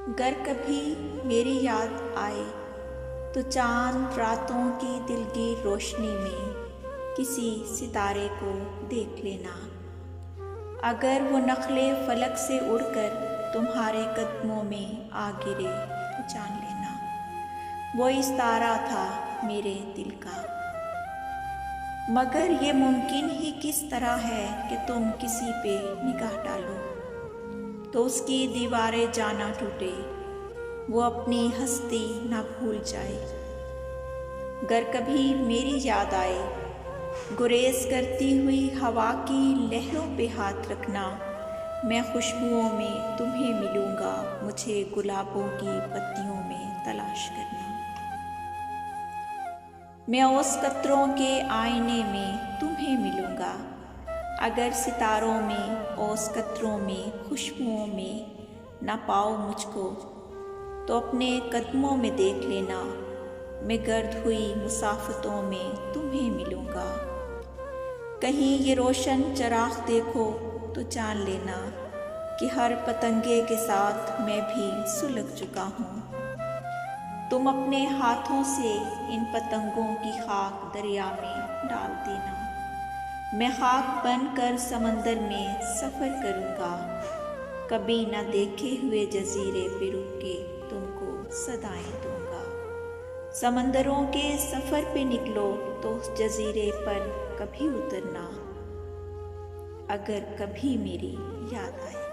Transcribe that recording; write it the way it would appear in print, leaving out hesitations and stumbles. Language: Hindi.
गर कभी मेरी याद आए तो चांद रातों की दिलगीर रोशनी में किसी सितारे को देख लेना। अगर वो नखले फलक से उड़कर तुम्हारे कदमों में आ गिरे तो जान लेना वो इस्तारा था मेरे दिल का। मगर ये मुमकिन ही किस तरह है कि तुम किसी पे निगाह डालो तो उसकी दीवारें जाना टूटे, वो अपनी हस्ती ना भूल जाए। गर कभी मेरी याद आए, गुरेज करती हुई हवा की लहरों पे हाथ रखना। मैं खुशबुओं में तुम्हें मिलूँगा, मुझे गुलाबों की पत्तियों में तलाश करना। मैं ओस कतरों के आईने में तुम्हें मिलूँगा। अगर सितारों में, ओस कतरों में, खुशबुओं में ना पाओ मुझको तो अपने कदमों में देख लेना। मैं गर्द हुई मुसाफतों में तुम्हें मिलूँगा। कहीं ये रोशन चराग देखो तो जान लेना कि हर पतंगे के साथ मैं भी सुलग चुका हूँ। तुम अपने हाथों से इन पतंगों की खाक दरिया में डाल देना। मैं खाक बनकर समंदर में सफ़र करूँगा। कभी न देखे हुए जजीरे पे रुक के तुमको सदाएं दूँगा। समंदरों के सफ़र पे निकलो तो उस जजीरे पर कभी उतरना, अगर कभी मेरी याद आए।